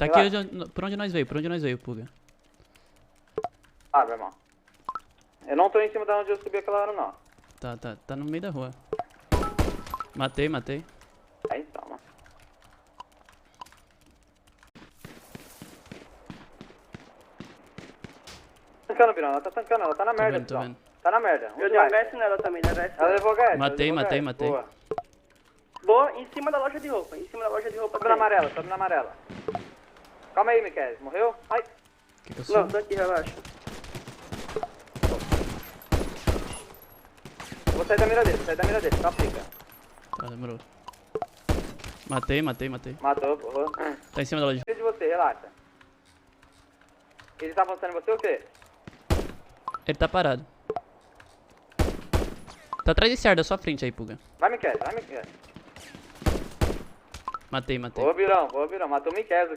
Tá aqui por onde nós veio, Puga. Ah, meu irmão. Eu não tô em cima da onde eu subi aquela hora, não. Tá no meio da rua. Matei. Aí então, mano. Tancando, Birão, ela tá tancando, ela tá na merda, tô Birão. vendo. Tá na merda. Eu dei um HS nela também, né? HS. Ela levou HS. Matei. Boa. Boa, em cima da loja de roupa. Em cima da loja de roupa. Sobe na amarela, sobe na amarela. Calma aí, Miquel. Morreu? Ai. Que eu sou? Não, tô aqui, relaxa. Vou sair da mira dele, tá pica. Tá, demorou. Matei. Matou, porra. Tá em cima da loja. Preciso de você, relaxa. Ele tá avançando em você ou o quê? Ele tá parado. Tá atrás desse ar da sua frente aí, Puga. Vai, Miquel. Matei. Boa, Birão. Matou o Miquel.